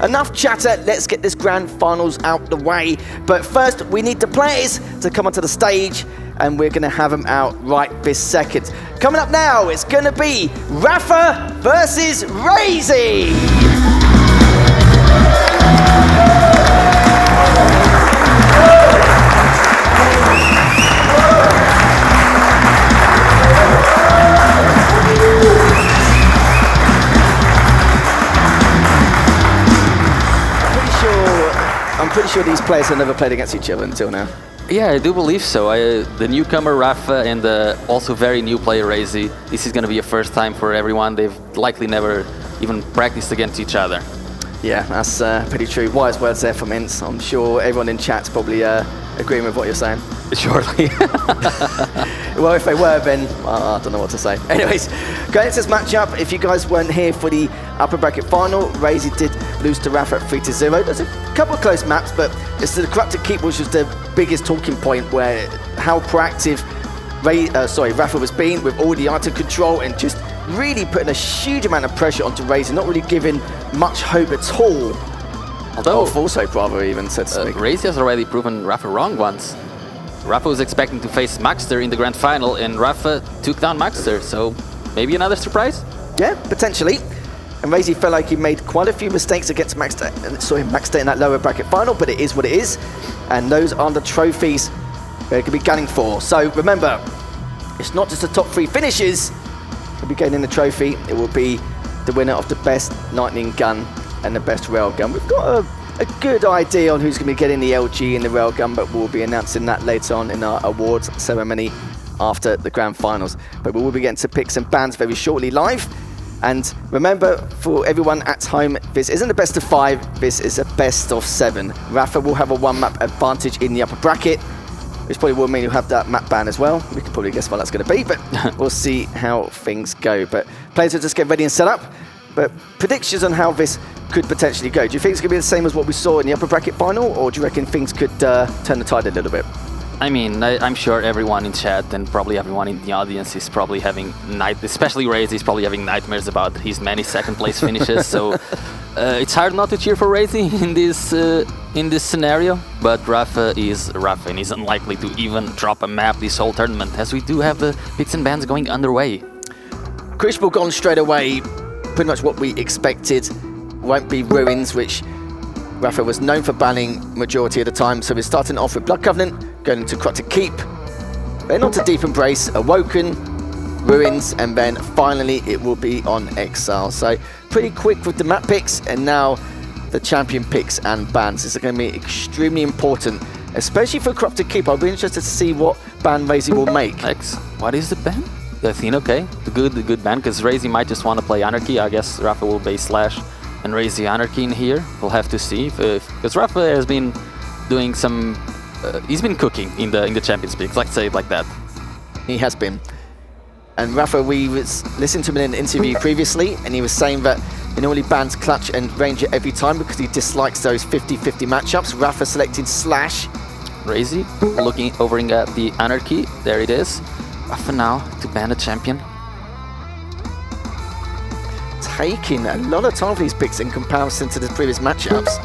enough chatter, let's get this grand finals out the way. But first, we need the players to come onto the stage, and we're gonna have them out right this second. Coming up now, it's gonna be RAPHA versus RAISY. I'm pretty sure these players have never played against each other until now. Yeah, I do believe so. The newcomer RAPHA and the also very new player RAISY, this is going to be a first time for everyone. They've likely never even practiced against each other. Yeah, that's pretty true. Wise words there from Ince. I'm sure everyone in chat's probably agreeing with what you're saying. Surely. Well, if they were, then I don't know what to say. Anyways, going into this matchup, if you guys weren't here for the upper bracket final, RAISY did lose to RAPHA at 3-0. There's a couple of close maps, but it's the corrupted keep which was the biggest talking point, where how proactive RAPHA was being with all the item control and just really putting a huge amount of pressure onto RAISY, not really giving much hope at all. Although, false hope rather, even, so to speak. RAISY has already proven RAPHA wrong once. RAPHA was expecting to face Maxter in the grand final, and RAPHA took down Maxter, so maybe another surprise? Yeah, potentially. And RAISY felt like he made quite a few mistakes against Maxter in that lower bracket final, but it is what it is. And those are the trophies they're going to be gunning for. So remember, it's not just the top 3 finishes will be getting the trophy. It will be the winner of the best lightning gun and the best railgun. We've got a good idea on who's going to be getting the LG and the railgun, but we'll be announcing that later on in our awards ceremony after the grand finals. But we will be getting to picks and bans very shortly live. And remember, for everyone at home, this isn't a best of 5, this is a best of 7. RAPHA will have a 1-map advantage in the upper bracket, which probably will mean you'll have that map ban as well. We can probably guess what that's going to be, but we'll see how things go. But players will just get ready and set up. But predictions on how this could potentially go. Do you think it's going to be the same as what we saw in the upper bracket final, or do you reckon things could turn the tide a little bit? I mean, I'm sure everyone in chat and probably everyone in the audience is probably having especially RAISY is probably having nightmares about his many second place finishes. So it's hard not to cheer for RAISY in this scenario. But RAPHA is RAPHA and is unlikely to even drop a map this whole tournament, as we do have the picks and bans going underway. Crucible gone straight away. Pretty much what we expected. Won't be Ruins, which RAPHA was known for banning majority of the time. So we're starting off with Blood Covenant, going into Corrupted Keep, then on to Deep Embrace, Awoken, Ruins, and then finally it will be on Exile. So pretty quick with the map picks, and now the champion picks and bans. This is going to be extremely important, especially for Corrupted Keep. I'll be interested to see what ban RAISY will make. What is the ban? The Athena, okay. The good ban, because RAISY might just want to play Anarchy. I guess RAPHA will base Slash and RAISY Anarchy in here. We'll have to see, because RAPHA has been doing some... he's been cooking in the Champions picks, let's say it like that. He has been. And RAPHA, we was listening to him in an interview previously, and he was saying that he normally bans Clutch and Ranger every time because he dislikes those 50-50 matchups. RAPHA selecting Slash. RAISY looking over at the Anarchy. There it is. RAPHA now to ban a champion. Taking a lot of time for these picks in comparison to the previous matchups.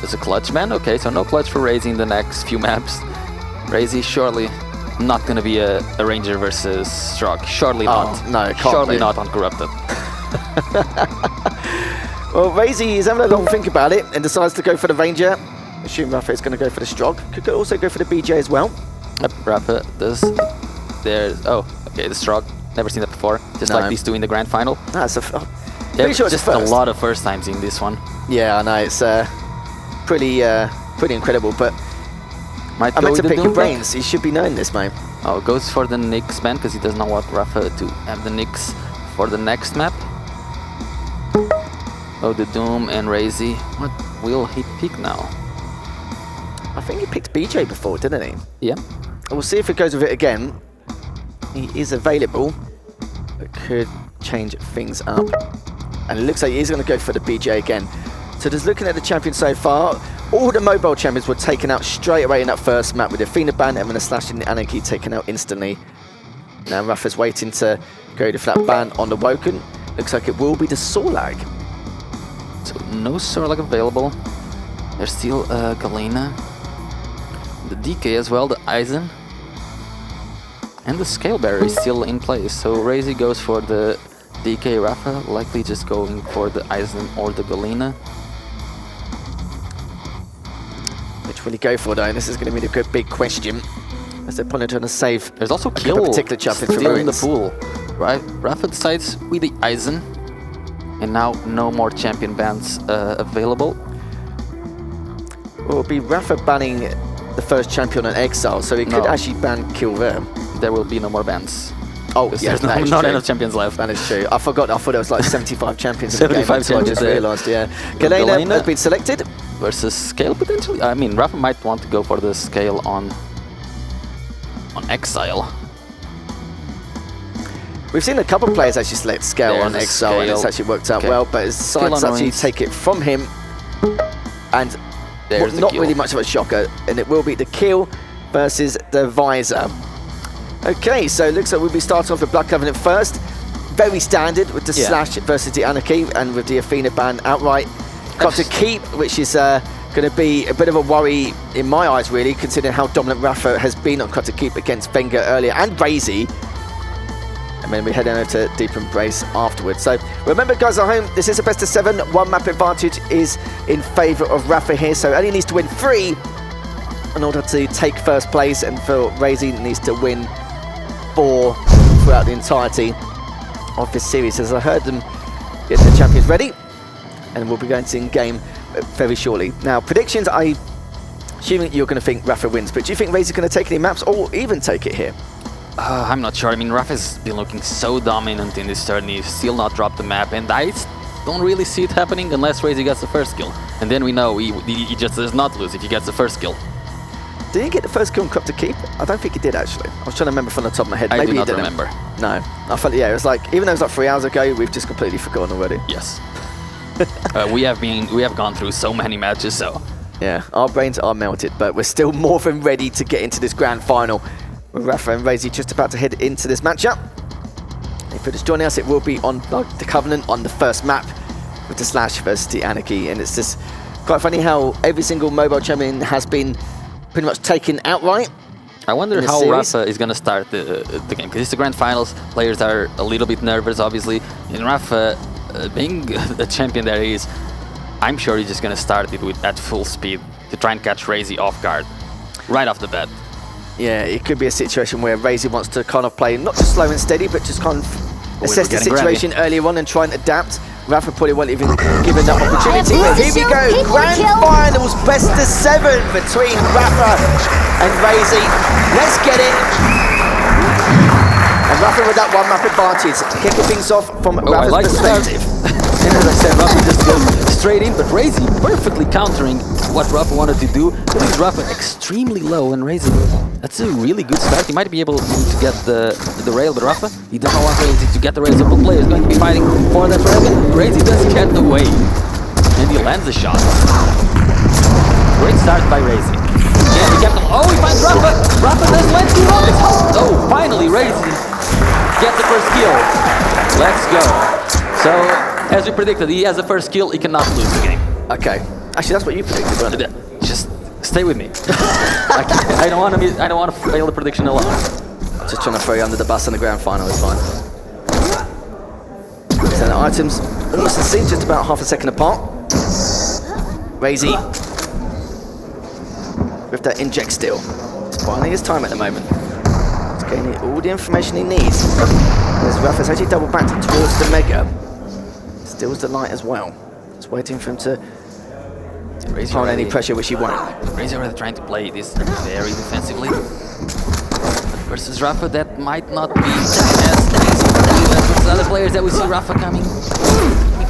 There's a Clutch ban, okay, so no Clutch for RAISY in the next few maps. RAISY surely not going to be a Ranger versus Strog. Surely not. No, it can't surely be. not on Corrupted. Well, RAISY is having a long think about it and decides to go for the Ranger. Assume RAPHA is going to go for the Strog. Could also go for the BJ as well. Yep, RAPHA does. There's, oh, okay, the Strog. Never seen that before. Just like these two in the grand final. That's pretty sure just a lot of first times in this one. Yeah, I know, it's pretty incredible, but I meant to pick your brains. You should be knowing this, mate. Oh, goes for the Nyx ban because he does not want RAPHA to have the Nyx for the next map. Oh, the Doom and RAISY. What will he pick now? I think he picked BJ before, didn't he? Yeah. We'll see if he goes with it again. He is available, but could change things up. And it looks like he's going to go for the BJ again. So just looking at the champions so far, all the mobile champions were taken out straight away in that first map with the Athena ban and then the Slash and the Anarchy taken out instantly. Now RAPHA's waiting to go to that ban on the Woken. Looks like it will be the Sorlag. So no Sorlak available. There's still Galena, the DK as well, the Eisen, and the Scale Barrier is still in place. So RAISY goes for the DK RAPHA, likely just going for the Eisen or the Galena. Which will he go for though? This is going to be the big question. As they're probably trying to save. There's also Kill particular champion for still in the Ruins. pool, right? RAPHA decides with the Eisen, and now no more champion bans available. Will be RAPHA banning the first champion on Exile, so he could actually ban Kill there. There will be no more bans. Oh, yes, there's not enough champions left. That is true. I forgot. I thought there was like 75 champions in the game. 75 champions. I just realised. Yeah, Galena has been selected versus Scale potentially. I mean, RAPHA might want to go for the Scale on Exile. We've seen a couple of players actually select Scale on Exile, and it's actually worked out well. But it's decided to actually take it from him, and not really much of a shocker. And it will be the Kill versus the Visor. Okay, so it looks like we'll be starting off with Blood Covenant first. Very standard with the Slash versus the Anarchy, and with the Athena ban outright. Got to keep, which is going to be a bit of a worry in my eyes, really, considering how dominant RAPHA has been on Cut to Keep against Venga earlier, and RAISY. And then we head over to Deep Embrace afterwards. So remember, guys at home, this is a best of 7. 1 map advantage is in favour of RAPHA here, so only needs to win 3 in order to take first place, and for RAISY needs to win 4 throughout the entirety of this series. As I heard them get the champions ready, and we'll be going to in-game very shortly. Now, predictions, I assuming you're going to think RAPHA wins, but do you think RAISY's going to take any maps or even take it here? I'm not sure. I mean, RAPHA's been looking so dominant in this turn. He's still not dropped the map, and I don't really see it happening unless RAISY gets the first kill. And then we know he just does not lose if he gets the first kill. Did he get the first kill on Cut to Keep? I don't think he did, actually. I was trying to remember from the top of my head. Maybe I do not he didn't. remember. No. I felt, yeah, it was like, even though it was like 3 hours ago, we've just completely forgotten already. Yes. we have gone through so many matches, so. Yeah, our brains are melted, but we're still more than ready to get into this grand final. With RAPHA and RAISY just about to head into this matchup. If you're just joining us, it will be on the Covenant on the first map with the Slash versus the Anarchy, and it's just quite funny how every single mobile champion has been pretty much taken outright. I wonder how RAPHA is going to start the game, because it's the grand finals. Players are a little bit nervous, obviously. And RAPHA, being the champion that he is, I'm sure he's just going to start it at full speed to try and catch RAISY off guard right off the bat. Yeah, it could be a situation where RAISY wants to kind of play not just slow and steady, but just kind of assess the situation earlier on and try and adapt. RAPHA probably won't even give him that opportunity. But here we go, grand finals, best of 7 between RAPHA and RAISY. Let's get it. And RAPHA with that 1 map advantage, kicking things off from RAPHA's perspective. And as I said, RAPHA just goes straight in, but RAISY perfectly countering what RAPHA wanted to do. Leaves RAPHA extremely low, and RAISY, that's a really good start. He might be able to get the rail, but RAPHA, he doesn't want RAISY to get the rail. Several players going to be fighting for that rail. RAISY does get the way, and he lands the shot. Great start by RAISY. He kept him. Oh, he finds RAPHA. RAPHA does land 2 rockets. Oh, finally RAISY get the first kill. Let's go. So, as we predicted, he has the first kill. He cannot lose the game. Okay. Actually, that's what you predicted, wasn't it? Just stay with me. I don't want to fail the prediction alone. Just trying to throw you under the bus in the grand final is fine. So the items almost the same, just about half a second apart. RAISY with that inject still. It's buying his time at the moment. He's gaining all the information he needs. As RAPHA's actually double back towards the Mega. Stills the light as well. Just waiting for him to apply any pressure, which he won't. RAISY already trying to play this very defensively. Versus RAPHA, that might not be as easy as other players that we see RAPHA coming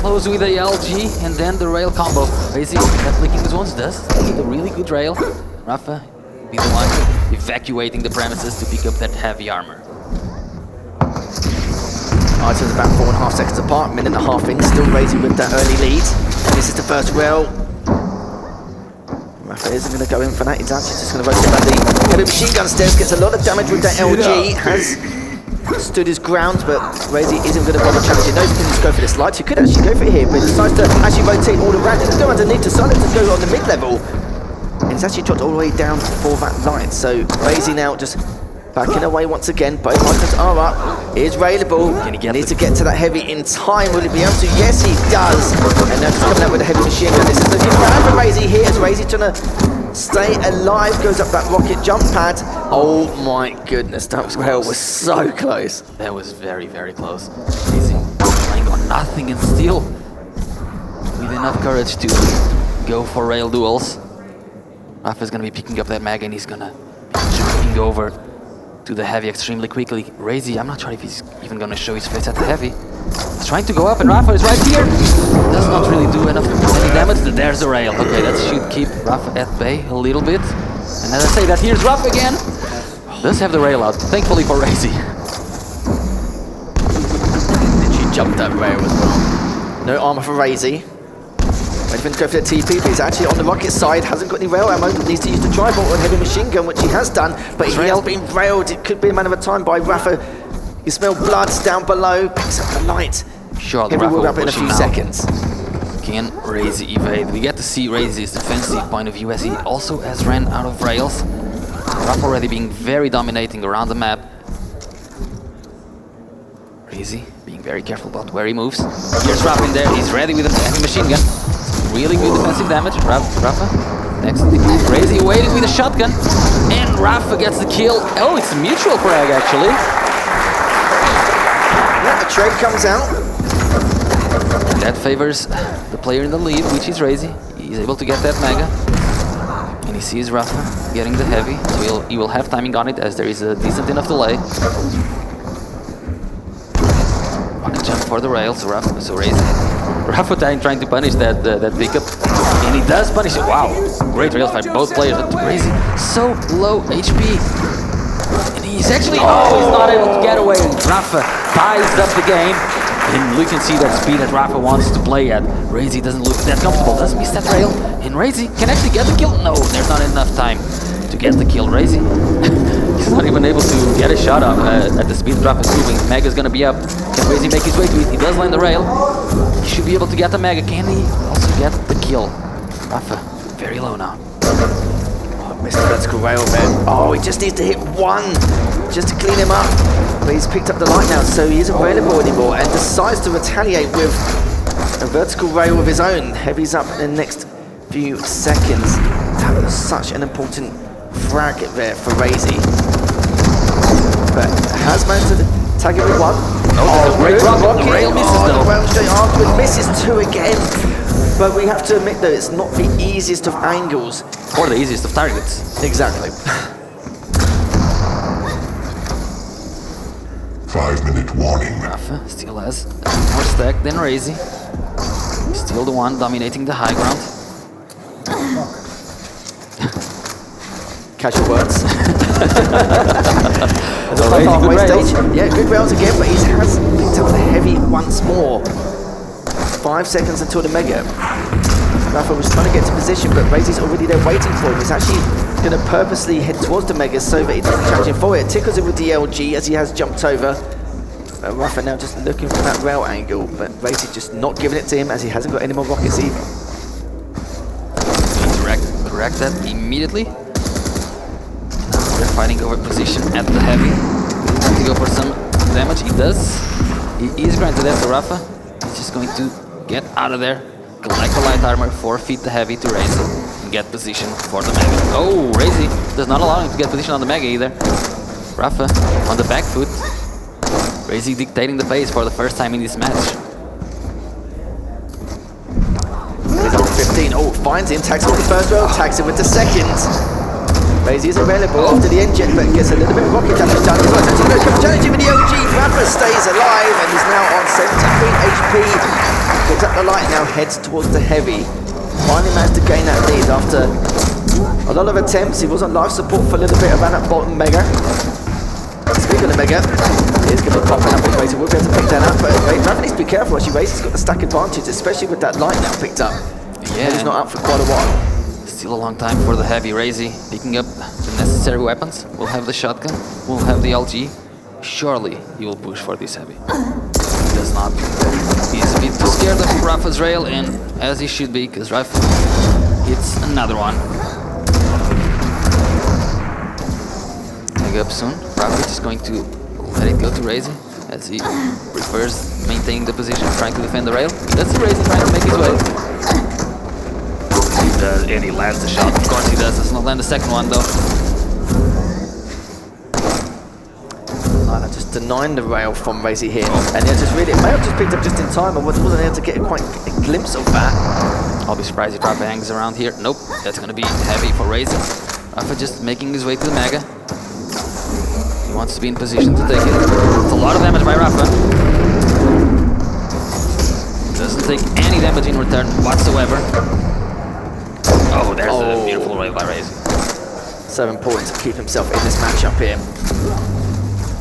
close with the LG and then the rail combo. RAISY, that flicking his ones does get a really good rail. RAPHA be the one evacuating the premises to pick up that heavy armor. Items about 4.5 seconds apart, minute and a half in, still RAISY with that early lead. And this is the first rail. RAPHA isn't going to go in for that, he's actually just going to rotate back the heavy machine gun stairs, gets a lot of damage with that LG, has stood his ground, but RAISY isn't going to bother challenging. Knows he can just go for this light. He could actually go for it here, but decides to actually rotate all around. He doesn't go underneath to silence and go on the mid-level. And he's actually dropped all the way down for that light. So RAISY now just backing away once again. Both items are up. Here's Railable. Can he needs to get to that heavy in time. Will he be able to? Yes, he does. And now just coming out with a heavy machine gun. This is looking bad for RAISY here. As RAISY trying to stay alive. Goes up that rocket jump pad. Oh my goodness, that rail was so close. That was very, very close. RAISY playing on nothing and still with enough courage to go for rail duels. RAPHA is going to be picking up that mag and he's going to be jumping over to the heavy extremely quickly. RAISY, I'm not sure if he's even going to show his face at the heavy. He's trying to go up and RAPHA is right here. Does not really do enough any damage. There's the rail. Okay, that should keep RAPHA at bay a little bit. And as I say that, here's RAPHA again. Does have the rail out, thankfully for RAISY. And she jumped that rail as well. No armor for RAISY. Waiting to go for the TP, but he's actually on the rocket side, hasn't got any rail ammo, needs to use the tri-bolt and heavy machine gun, which he has done, but he has been railed. It could be a matter of time by RAPHA. You smell blood down below, picks up the light. Sure, Heavy will wrap in a few seconds. Can RAISY evade? We get to see RAISY's defensive point of view as he also has ran out of rails. RAPHA already being very dominating around the map. RAISY being very careful about where he moves. Here's RAPHA in there, he's ready with a heavy machine gun. Really good defensive damage. RAPHA next. RAISY waiting with a shotgun. And RAPHA gets the kill. Oh, it's a mutual frag actually. Yeah, the trade comes out. That favors the player in the lead, which is RAISY. He's able to get that mega. And he sees RAPHA getting the heavy. So he will have timing on it as there is a decent enough delay. Rocket jump for the rail, so RAPHA trying to punish that pickup, and he does punish it. Wow, great rail fight, both players, but RAISY so low HP, and he's actually he's not able to get away. RAPHA ties up the game, and we can see that speed that RAPHA wants to play at. RAISY doesn't look that comfortable, does miss that rail, and RAISY can actually get the kill. No, there's not enough time to get the kill. RAISY, he's not even able to get a shot up at the speed RAPHA is moving. Mega's gonna be up. Can RAISY make his way to it? He does land the rail. He should be able to get the mega. Can he also get the kill? RAPHA, very low now. Oh, missed the vertical rail there. Oh, he just needs to hit one just to clean him up. But he's picked up the light now, so he isn't available anymore and decides to retaliate with a vertical rail of his own. Heavy's up in the next few seconds. That was such an important frag there for RAISY. But has managed to tag it with one. Oh, great rocket. The rail misses though. The rail straight afterwards misses two again. But we have to admit though, it's not the easiest of angles. Or the easiest of targets. Exactly. 5-minute warning. RAPHA still has more stack than RAISY. Still the one dominating the high ground. Casual words. Already good rails. Yeah, good rails again, but he has picked up the heavy once more. 5 seconds until the mega. RAPHA was trying to get to position, but RAISY's already there waiting for him. He's actually going to purposely head towards the mega so that he doesn't challenge him for it. Tickles it with the LG as he has jumped over. RAPHA now just looking for that rail angle, but RAISY just not giving it to him as he hasn't got any more rockets either. Correct that immediately. They're fighting over position at the heavy. Trying to go for some damage. He does. He is granted that to RAPHA. He's just going to get out of there, collect the light armor, forfeit the heavy to RAISY, and get position for the mega. Oh, RAISY does not allow him to get position on the mega either. RAPHA on the back foot. RAISY dictating the pace for the first time in this match. He's on 15. Oh, finds him, tags with the first row, tags him with the second. RAISY is available after the engine, but gets a little bit of rocket damage done as well. Challenging with the OG. RAPHA stays alive and is now on 73 HP. Picks up the light, now heads towards the heavy. Finally managed to gain that lead after a lot of attempts. He was on life support for a little bit around that bottom mega. Speaking of the mega, he's going to be popping up with RAISY. We'll be able to pick that up, but RAPHA needs to be careful. Actually, RAISY's got the stack advantage, especially with that light now picked up. Yeah, he's not up for quite a while. Still a long time for the heavy. RAISY picking up the necessary weapons. We'll have the shotgun, we'll have the LG, surely he will push for this heavy. He does not. He's a bit too scared of RAPHA's rail, and as he should be, because RAPHA hits another one. Mega up soon. RAPHA is going to let it go to RAISY, as he prefers maintaining the position, trying to defend the rail. That's RAISY trying to make his way. He does, and he lands the shot. Of course he does not land the second one though. Just denying the rail from RAISY here, and it's just really, it may have just picked up just in time, but wasn't able to get quite a glimpse of that. I'll be surprised if RAPHA hangs around here. Nope, that's gonna be heavy for RAISY. RAPHA just making his way to the Mega. He wants to be in position to take it. It's a lot of damage by RAPHA. Doesn't take any damage in return whatsoever. Oh, there's a beautiful rail by RAISY. So important to keep himself in this matchup here.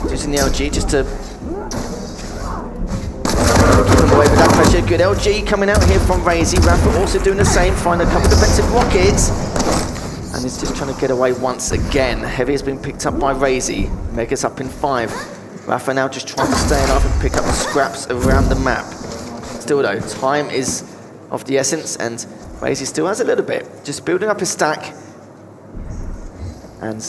Using the LG just to keep him away with that pressure. Good LG coming out here from RAISY. RAPHA also doing the same, find a couple of defensive rockets. And he's just trying to get away once again. Heavy has been picked up by RAISY. Mega's up in 5. RAPHA now just trying to stay alive and pick up the scraps around the map. Still though, time is of the essence, and RAISY still has a little bit. Just building up his stack. And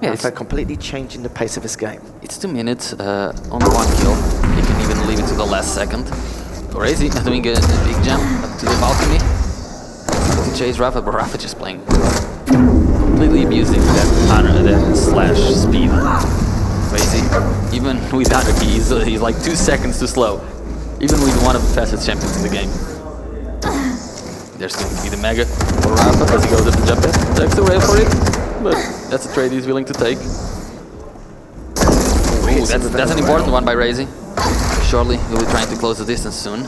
RAPHA completely changing the pace of his game. It's 2 minutes, only 1 kill. You can even leave it to the last second. RAISY doing a big jump up to the balcony to chase RAPHA, but RAPHA just playing, completely abusing that slash speed. RAISY, even without it, he's like 2 seconds too slow. Even with one of the fastest champions in the game. There's going to be the Mega for RAPHA as he goes up the jump pad. Takes the rail for it, but that's a trade he's willing to take. Ooh, that's an important one by RAISY. Surely he'll be trying to close the distance soon,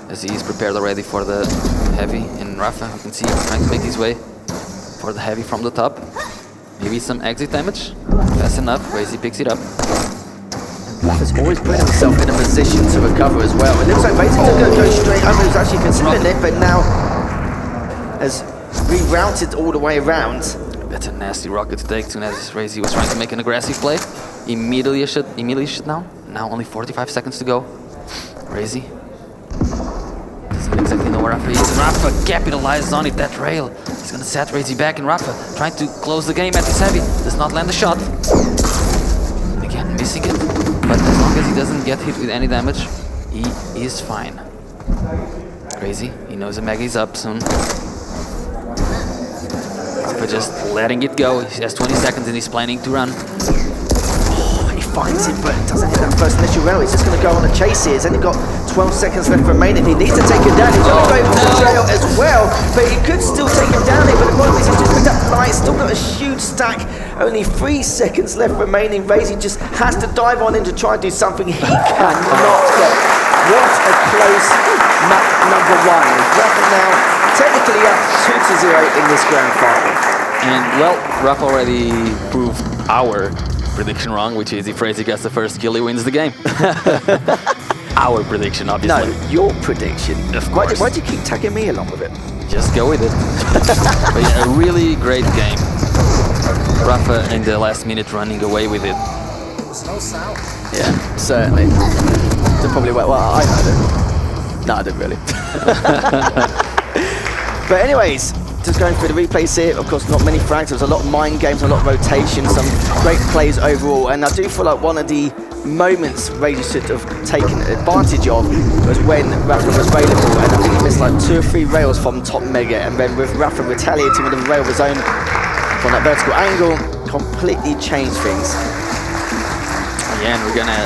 as he's prepared already for the heavy. And RAPHA, you can see, trying to make his way for the heavy from the top. Maybe some exit damage. Fast enough, RAISY picks it up. RAPHA's always putting himself in a position to recover as well. It looks like RAISY took a go straight over. He was actually considering it, but now has rerouted all the way around. That's a nasty rocket to take, soon as RAISY was trying to make an aggressive play. Immediately shot now. Now only 45 seconds to go. RAISY doesn't exactly know where RAPHA is. RAPHA capitalized on it, that rail. He's gonna set RAISY back, and RAPHA trying to close the game at this heavy. Does not land the shot. Again, missing it. But as long as he doesn't get hit with any damage, he is fine. RAISY, he knows the Mega is up soon. But just letting it go. He has 20 seconds and he's planning to run. He finds it, but doesn't hit that first initial rail. He's just going to go on a chase here. He's only got 12 seconds left remaining. He needs to take him down. He's going to go for the trail as well, but he could still take him down here. But the problem is he's just picked up the light. Still got a huge stack. Only 3 seconds left remaining. RAISY just has to dive on in to try and do something he cannot get. What a close map number 1. RAPHA now technically up 2-0 in this grand final. And well, RAPHA already proved our prediction wrong, which is if RAISY gets the first kill, he wins the game. Our prediction, obviously. No, your prediction. Of course. Why do you keep tagging me along with it? Just go with it. But yeah, a really great game. RAPHA in the last minute running away with it. Yeah, certainly. So probably, well, I know that. No, I didn't really. But anyways, just going through the replays here, of course not many frags, there was a lot of mind games, a lot of rotation, some great plays overall, and I do feel like one of the moments RAISY should have taken advantage of was when RAPHA was available, and I think he missed like 2 or 3 rails from top Mega, and then with RAPHA retaliating with a rail of his own from that vertical angle, completely changed things. Yeah, and we're gonna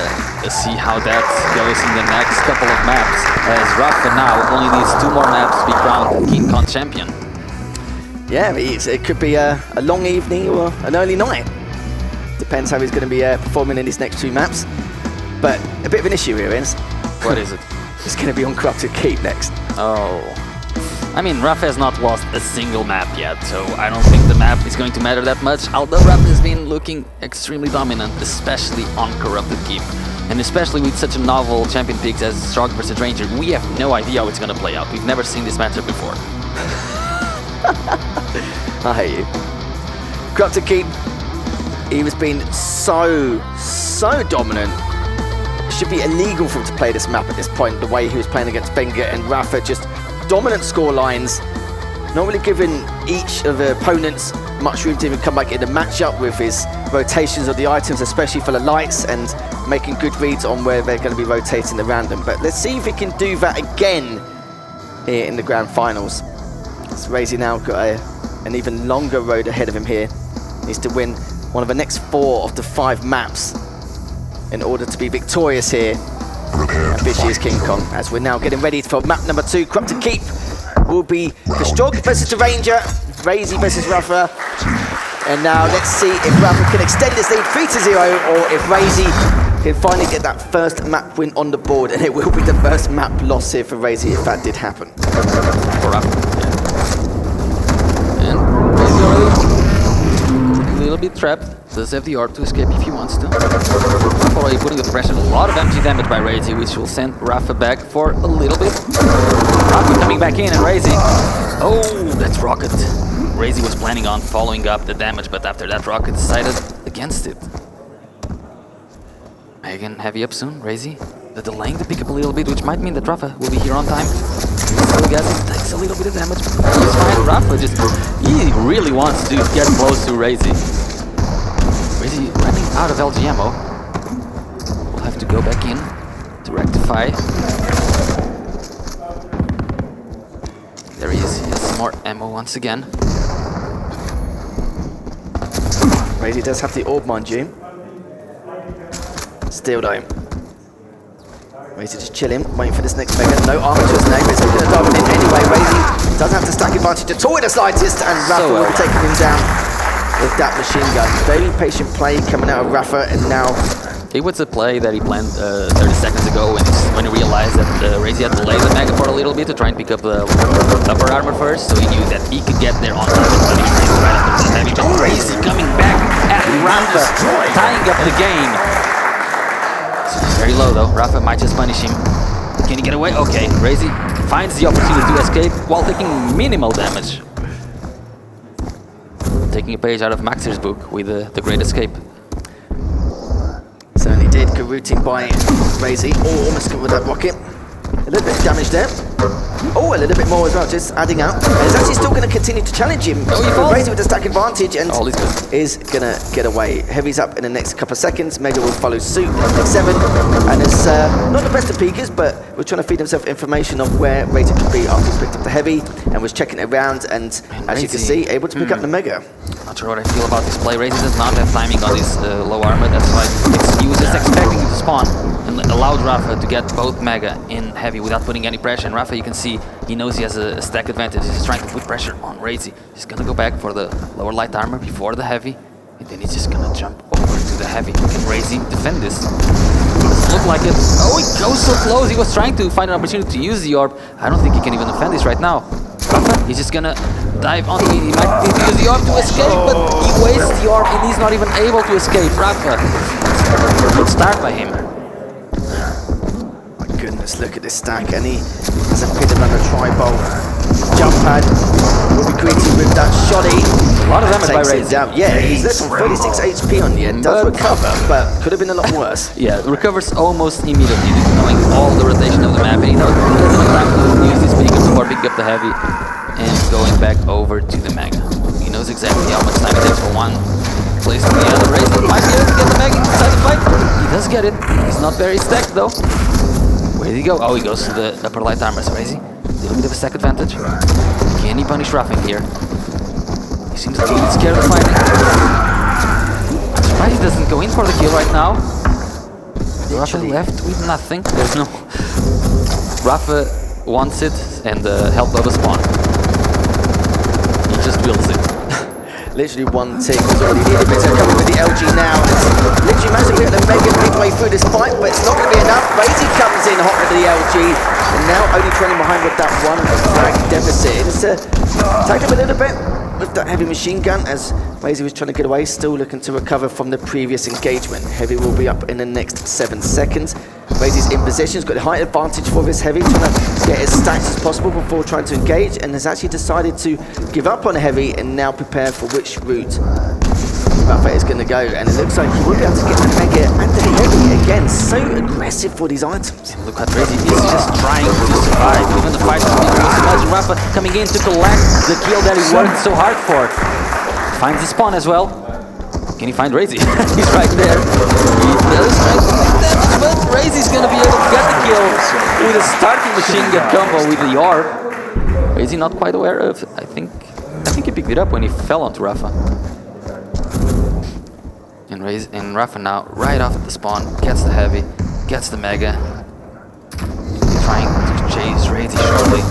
see how that goes in the next couple of maps, as RAPHA now only needs 2 more maps to be crowned KeenCon champion. Yeah, it could be a long evening or an early night. Depends how he's going to be performing in these next 2 maps. But a bit of an issue here is... What is it? It's going to be on Corrupted Keep next. Oh. I mean, RAPHA has not lost a single map yet, so I don't think the map is going to matter that much, although RAPHA has been looking extremely dominant, especially on Corrupted Keep. And especially with such a novel champion picks as Strong vs Ranger, we have no idea how it's going to play out. We've never seen this matchup before. I hate you. Corrupted Keep, he was being so so dominant. It should be illegal for him to play this map at this point, the way he was playing against Benga and RAPHA. Just dominant score lines, not really giving each of the opponents much room to even come back in the matchup with his rotations of the items, especially for the lights, and making good reads on where they're going to be rotating around them. But let's see if he can do that again here in the grand finals. So RAISY now got an even longer road ahead of him here. Needs to win one of the next 4 of the 5 maps in order to be victorious here at this year's KeenCon. As we're now getting ready for map number 2, Corrupted Keep will be Strog versus the Ranger, RAISY versus RAPHA. And now let's see if RAPHA can extend this lead 3-0, or if RAISY can finally get that first map win on the board. And it will be the first map loss here for RAISY if that did happen. For RAPHA. And RAISY already a little bit trapped. Does have the orb to escape if he wants to. Already putting the pressure, a lot of empty damage by RAISY, which will send RAPHA back for a little bit. RAPHA coming back in, and RAISY. Oh, that's Rocket. RAISY was planning on following up the damage, but after that, Rocket decided against it. Megan, heavy up soon, RAISY. The delaying to pick up a little bit, which might mean that RAPHA will be here on time. Still guessing, takes a little bit of damage, but he's fine. RAPHA just, he really wants to get close to RAISY. RAISY running out of LG ammo. We'll have to go back in to rectify. There he is. He has some more ammo once again. RAISY does have the orb, mind you. Still though. RAISY just chilling, waiting for this next mega. No armor to his name, but it's going to dive in anyway. RAISY doesn't have to stack advantage at all in the slightest, and RAPHA will be taking him down with that machine gun. Very patient play coming out of RAPHA, and now it was a play that he planned 30 seconds ago when he realized that RAISY had to delay the mega for a little bit to try and pick up the upper armor first, so he knew that he could get there on time and punish RAISY right after the heavy. But RAISY coming back at RAPHA, tying up the game. So he's very low though. RAPHA might just punish him. Can he get away? Okay, RAISY finds the opportunity to escape while taking minimal damage. Taking a page out of Maxer's book with the Great Escape. Certainly did. Good routing by RAISY. Oh, almost got with that rocket. A little bit of damage there. Oh, a little bit more as well, just adding out. And he's actually still going to continue to challenge him. Oh, RAISY with the stack advantage, and is is going to get away. Heavy's up in the next couple of seconds. Mega will follow suit in the next 7. And it's not the best of peekers, but we're trying to feed himself information of where RAISY could be after he picked up the Heavy and was checking it around. And as you can see, able to pick up the Mega. Not sure what I feel about this play. RAISY does not have timing on his low armor. That's why he was just expecting it to spawn and allowed RAPHA to get both Mega in Heavy without putting any pressure. And RAPHA, you can see, he knows he has a stack advantage. He's trying to put pressure on RAISY. He's gonna go back for the lower light armor before the Heavy, and then he's just gonna jump over to the Heavy. Can RAISY defend this? Doesn't look like it. Oh, he goes so close. He was trying to find an opportunity to use the orb. I don't think he can even defend this right now. RAPHA, he's just gonna dive on. He might need to use the orb to escape, but he wastes the orb and he's not even able to escape. RAPHA, good start by him. Goodness, look at this stack, and he has a bit of another tri-bolt. Jump pad will be greeted with that shoddy. A lot of damage by RAISY. Yeah, he's left on 36 HP on the end. Does recover, but could have been a lot worse. Yeah, recovers almost immediately, knowing all the rotation of the map, and he doesn't have to use this beacon before picking up the Heavy and going back over to the Mega. He knows exactly how much time it takes for one place to the other. RAISY might be able to get the Mega inside the fight. He does get it. He's not very stacked though. Where did he go? Oh, he goes to the upper light armor. So RAISY, a little bit of a stack advantage. Can he punish RAPHA here? He seems a little bit scared of fighting. I'm surprised he doesn't go in for the kill right now. RAPHA left with nothing. There's no... RAPHA wants it, and help of a spawn. He just wills it. Literally one tick was already needed, but it's coming with the LG now. It's literally managed to get the Mega midway through this fight, but it's not going to be enough. RAISY comes in hot with the LG, and now only trailing behind with that one frag deficit. It's tagged him a little bit with that Heavy machine gun as RAISY was trying to get away, still looking to recover from the previous engagement. Heavy will be up in the next 7 seconds. RAISY's in position, he's got the height advantage for this Heavy, trying to get as stacked as possible before trying to engage, and has actually decided to give up on Heavy and now prepare for which route RAPHA is going to go, and it looks like he will be able to get the Mega and the Heavy again. So aggressive for these items. And look at RAISY, he's just trying to survive. Even the fight is being close. Imagine RAPHA coming in to collect the kill that he worked so hard for. Finds the spawn as well. Can he find RAISY? He's right there. He does try to make damage, but RAISY's going to be able to get the kill with a starting machine gun combo with the orb. RAISY not quite aware of. I think he picked it up when he fell onto RAPHA. And RAPHA now, right off at the spawn, gets the Heavy, gets the Mega. Trying to chase RAISY shortly.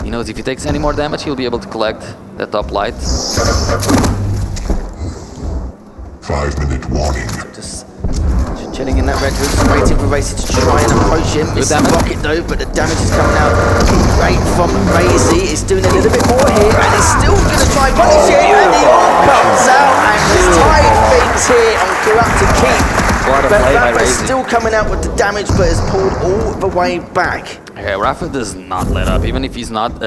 He knows if he takes any more damage, he'll be able to collect that top light. 5-minute warning. Just chilling in that red room, waiting for RAISY to try and approach him. It's a rocket though, but the damage is coming out great from RAISY. He's doing a little bit more here, and he's still going to try and punish it, and the orb comes out, and he's tied things here on Corrupt to keep. What a but play by RAPHA's RAISY. still coming out with the damage, but has pulled all the way back. Yeah, RAPHA does not let up. Even if he's not,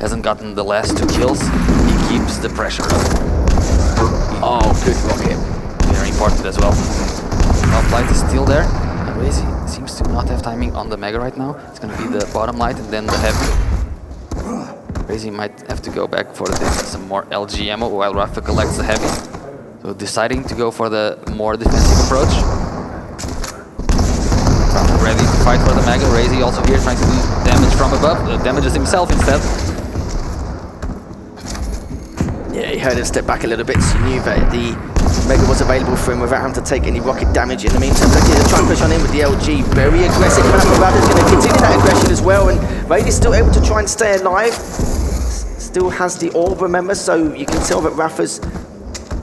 hasn't gotten the last 2 kills, he keeps the pressure up. Oh, good rocket. Very important as well. Top light is still there. And RAISY seems to not have timing on the Mega right now. It's going to be the bottom light and then the Heavy. RAISY might have to go back for some more LG ammo while RAPHA collects the Heavy. So deciding to go for the more defensive approach. RAPHA ready to fight for the Mega. RAISY also here trying to do damage from above. Damages himself instead. Yeah, he heard him step back a little bit, so he knew that the Mega was available for him without having to take any rocket damage. In the meantime, looking to try and push on in with the LG. Very aggressive. RAPHA's going to continue that aggression as well, and RAISY's still able to try and stay alive. Still has the orb, remember, so you can tell that RAPHA's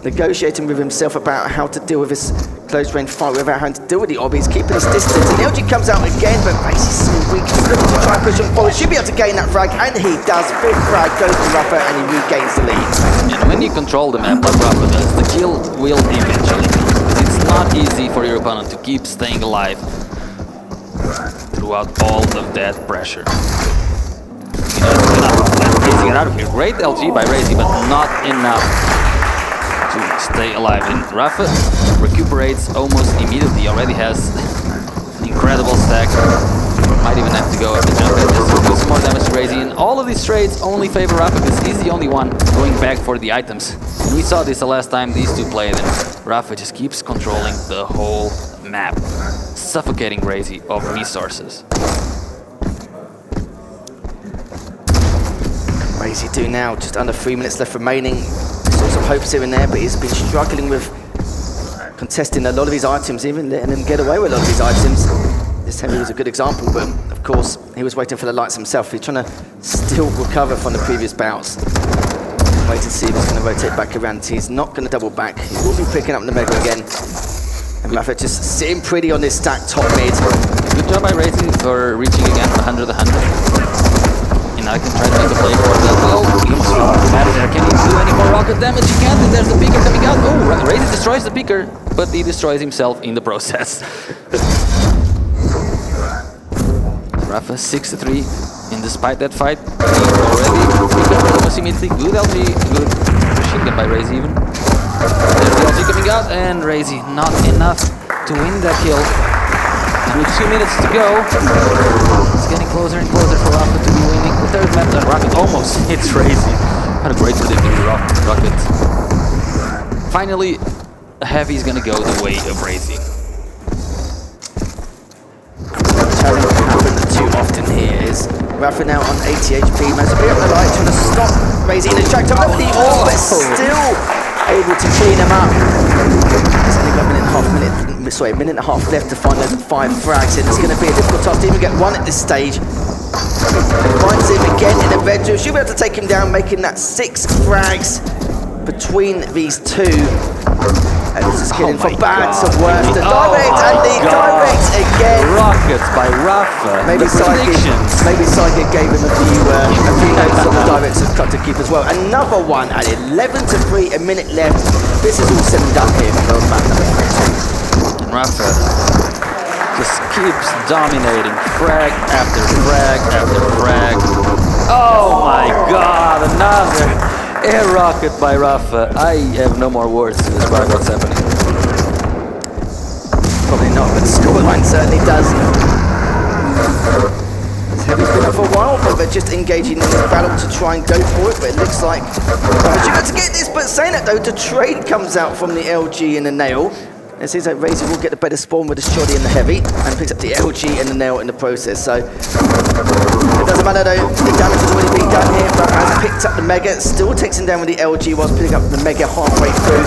negotiating with himself about how to deal with this close range fight without having to deal with the orb. He's keeping his distance, and the LG comes out again, but RAISY's so weak. He's looking to try and push him forward. Should be able to gain that frag, and he does. Big frag goes to RAPHA, and he regains the lead. And when you control the map like RAPHA does, the kill will eventually come. Because it's not easy for your opponent to keep staying alive throughout all of that pressure. You know, it's enough. Let RAISY get out of here. Great LG by RAISY, but not enough to stay alive. And RAPHA recuperates almost immediately. Already has an incredible stack. Might even have to go at the jump pad just to do some more damage to RAISY. And all of these trades only favor RAPHA because he's the only one going back for the items. And we saw this the last time these two played, and RAPHA just keeps controlling the whole map, suffocating RAISY of resources. RAISY do now, just under 3 minutes left remaining. Saw some hopes here and there, but he's been struggling with contesting a lot of his items, even letting him get away with a lot of his items. This Heavy was a good example, but of course he was waiting for the lights himself. He's trying to still recover from the previous bouts. Wait to see if he's going to rotate back around. He's not going to double back. He will be picking up the Mega again. And RAPHA just sitting pretty on this stack top mid. Good job by RAISY for reaching again 100-100. And I can try to make a play for that. Oh, he almost mad there. Can he do any more rocket damage? He can't, and there's the Peeker coming out. Oh, RAISY destroys the Peeker, but he destroys himself in the process. RAPHA 6-3, and despite that fight, he already recovered almost immediately. Good LG, good machine gun by RAISY even. There's the LG coming out, and RAISY not enough to win that kill. And with 2 minutes to go, it's getting closer and closer for RAPHA to be winning the third map. Rocket almost hits RAISY. What a great predicting rocket. Finally, Heavy is gonna go the way of RAISY. What happened too often here is RAPHA now on 80 HP, managed to be up the light, trying to stop RAISY in the track time of the orb, but still able to clean him up. It's only got a minute and a half left to find those 5 frags, and it's going to be a difficult task to even get one at this stage. Finds him again in the red room. She'll be able to take him down, making that 6 frags between these two. And this is getting from bad to worse. The direct and the direct again. Rockets by RAPHA. Maybe Psychic gave him a few notes on the directs of cut to keep as well. Another one at 11-3, a minute left. This is all said and done here for map number 3. And RAPHA just keeps dominating frag after frag after frag. Oh my god, Air rocket by RAPHA. I have no more words to describe what's happening. Probably not, but the scoreline certainly does. Heavy's been up for a while, but they're just engaging in this battle to try and go for it. But it looks like you got to get this. But saying that though, the trade comes out from the LG and the nail. It seems like RAISY will get the better spawn with the shoddy and the heavy, and picks up the LG and the nail in the process. So it doesn't matter though. The damage has already been done here. But has picked up the mega, still takes him down with the LG whilst picking up the mega halfway through.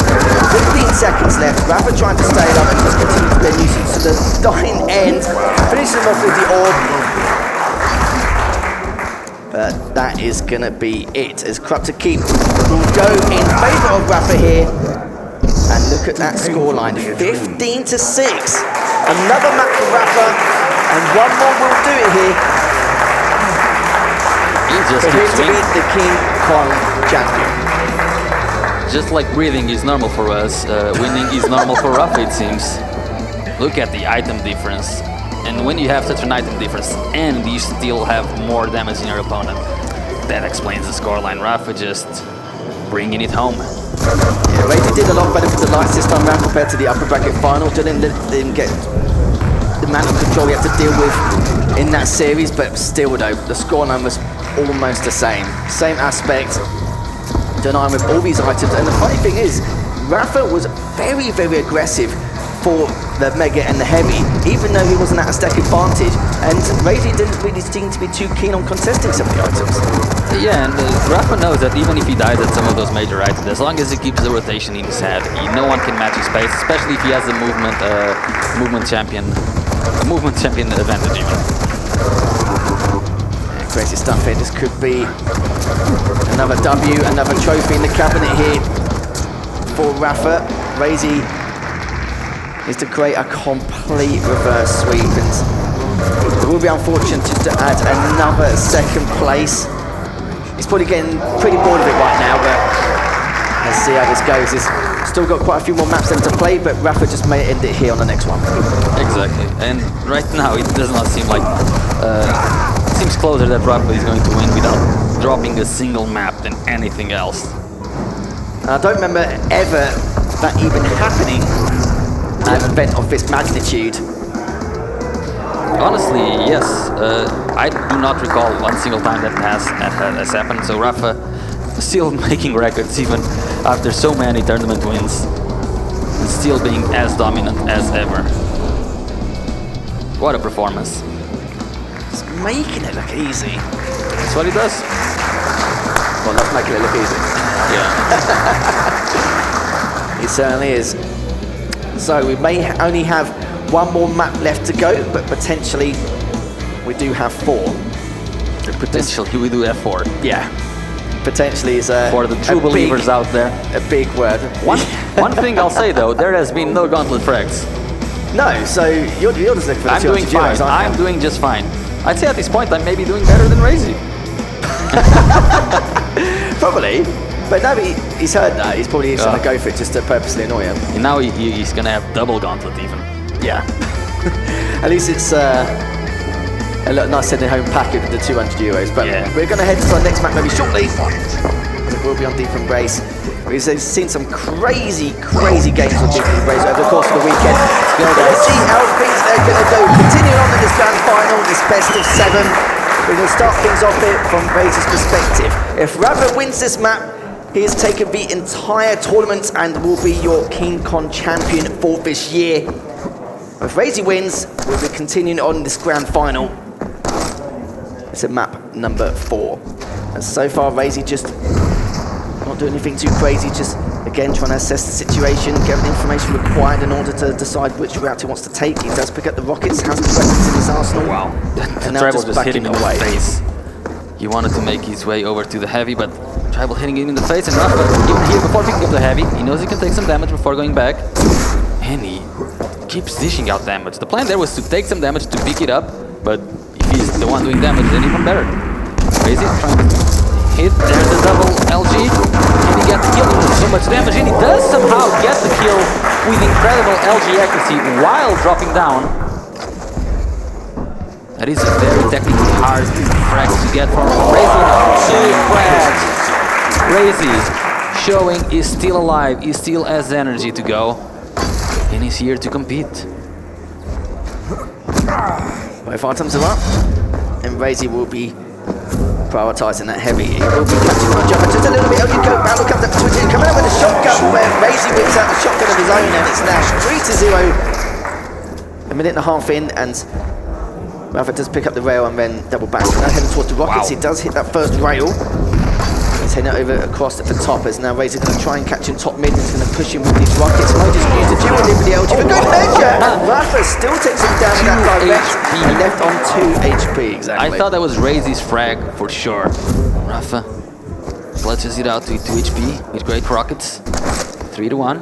15 seconds left. RAPHA trying to stay alive and just continue to be a nuisance to the dying end. Finishing him off with the orb. But that is going to be it, as Corruptor Keep will go in favour of RAPHA here. And look at that scoreline, 15-6. Another map for RAPHA, and one more will do it here. He just For him keeps to winning. be the KeenCon champion. Just like breathing is normal for us, winning is normal for RAPHA, it seems. Look at the item difference. And when you have such an item difference and you still have more damage in your opponent, that explains the scoreline. RAPHA just bringing it home. Yeah, RAISY did a lot better with the lights this time round compared to the upper bracket final. Didn't get the amount of control we had to deal with in that series, but still though, the scoreline was almost the same. Same aspect, denying with all these items. And the funny thing is, RAPHA was very, very aggressive for the mega and the heavy, even though he wasn't at a stack advantage, and RAISY didn't really seem to be too keen on contesting some of the items. Yeah, and RAPHA knows that even if he dies at some of those major items, as long as he keeps the rotation in his head, no one can match his pace, especially if he has the movement champion advantage even. Yeah, crazy stuff here. This could be another W, another trophy in the cabinet here for RAPHA. RAISY is to create a complete reverse sweep, and it will be unfortunate just to add another second place. He's probably getting pretty bored of it right now, but let's see how this goes. He's still got quite a few more maps left to play, but RAPHA just may end it here on the next one. Exactly, and right now it does not seem like, it seems closer that RAPHA is going to win without dropping a single map than anything else. And I don't remember ever that even happening at an event of this magnitude. Honestly, yes. I do not recall one single time that has happened. So RAPHA still making records even after so many tournament wins, and still being as dominant as ever. What a performance! He's making it look easy. That's what he does. Well, that's making it look easy. Yeah. He certainly is. So we may only have one more map left to go, but potentially we do have 4. Potentially we do F4. Yeah. Potentially is For the true believers out there. A big word. One thing I'll say though, there has been no gauntlet frags. No, so you're just looking for the I'm doing 200 fine. euros, aren't you? I'm doing just fine. I'd say at this point I'm maybe doing better than RAISY. Probably. But now he's heard that, he's probably going to go for it just to purposely annoy him. And now he's gonna have double gauntlet even. Yeah. At least it's a nice sending home packet with the 200 euros. But yeah, we're going to head to our next map maybe shortly. It will be on Deep Embrace. We've seen some crazy games on Deep Embrace over the course of the weekend. Let's see how things are going to go. Continuing on in this grand final, this best of 7. We're going to start things off here from RAISY's perspective. If RAPHA wins this map, he has taken the entire tournament and will be your KeenCon champion for this year. If RAISY wins, we'll be continuing on this grand final. It's at map number 4. And so far, RAISY just not doing anything too crazy, just again trying to assess the situation, get the information required in order to decide which route he wants to take. He does pick up the rockets, has the weapons in his arsenal. Wow, the tribal just hit him in the face. He wanted to make his way over to the heavy, but tribal hitting him in the face, and RAPHA, even here before picking up the heavy, he knows he can take some damage before going back, and he keeps dishing out damage. The plan there was to take some damage to pick it up, but if he's the one doing damage, then even better. RAISY trying to hit, there's the double LG, can he get the kill? So much damage, and he does somehow get the kill with incredible LG accuracy while dropping down. That is a very technically hard frag to get from RAISY. Two frags. RAISY showing he's still alive, he still has energy to go, and he's here to compete. Both items are up, and RAISY will be prioritising that heavy. He will be catching on jump just a little bit. Okay, go. Now comes up to Twitch, coming out with a shotgun where RAISY whips out the shotgun of his own, and it's now 3-0. A minute and a half in, and RAPHA does pick up the rail and then double back. Now heading towards the rockets. He does hit that first rail. He's heading over across at the top as now RAISY going to try and catch him top mid. He's going to push him with these rockets. Might just use the dual in with the LG. But good measure! RAPHA still takes him down in that direct and left on 2 HP. Exactly. I thought that was RAISY's frag for sure. RAPHA clutches it out to 2 HP with great rockets. 3-1.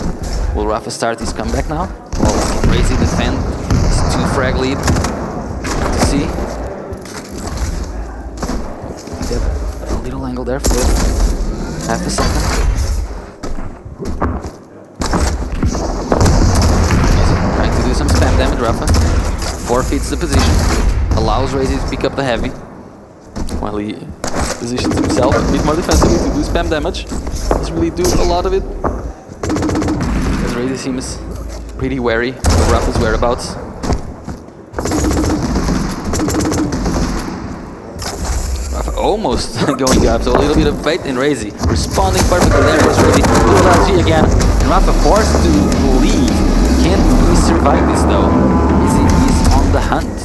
Will RAPHA start his comeback now? Or can RAISY defend his 2 frag lead? To see. A little angle there for half a second. Trying to do some spam damage, RAPHA. Forfeits the position. Allows RAISY to pick up the heavy. While he positions himself a bit more defensively to do spam damage. Doesn't really do a lot of it. Because RAISY seems pretty wary of RAPHA's whereabouts. RAPHA almost going up, so a little bit of bait in RAISY. Responding perfectly there was Rubí. Dual LG again. And RAPHA forced to leave. Can't really survive this though. RAISY is on the hunt.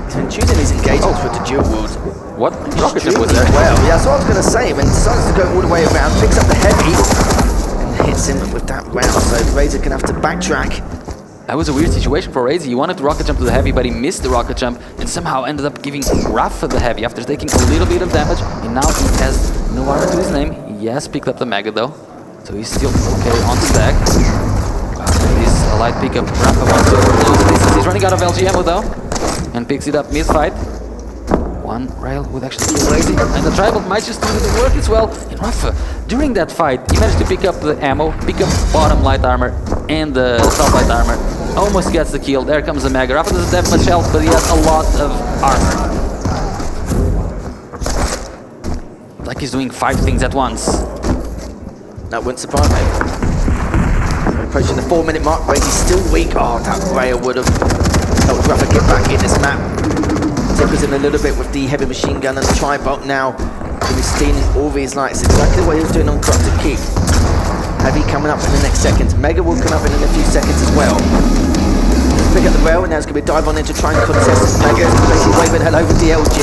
He's been choosing his engagements with the dual wield. What? Rocket ship was there? Well, yeah, that's what I was going to say. When he decides to go all the way around, picks up the heavy, and hits him with that round. So RAISY can have to backtrack. That was a weird situation for RAISY. He wanted to rocket jump to the heavy, but he missed the rocket jump and somehow ended up giving RAPHA the heavy after taking a little bit of damage. And now he has no armor to his name. He has picked up the Mega though, so he's still okay on stack. It is a light pickup. RAPHA wants to close the distance. He's running out of LG ammo though, and picks it up mid-fight. One rail would actually kill RAISY, and the tribal might just do the work as well. And RAPHA, during that fight, he managed to pick up the ammo, pick up bottom light armor and the top light armor. Almost gets the kill. There comes the Mega. RAPHA doesn't have much health, but he has a lot of armor. Like he's doing 5 things at once. That wouldn't surprise me. Approaching the 4-minute mark, RAISY's still weak. Oh, that rail would have helped RAPHA get back in this map. Tippers in a little bit with the heavy machine gun and the tri-bolt now. He'll be stealing all these lights. Exactly what he was doing on Corrupted Keep. Heavy coming up in the next second. Mega will come up in a few seconds as well. Pick up the rail, and now it's going to be dive on in to try and contest Mega. Basically waving hello with the LG.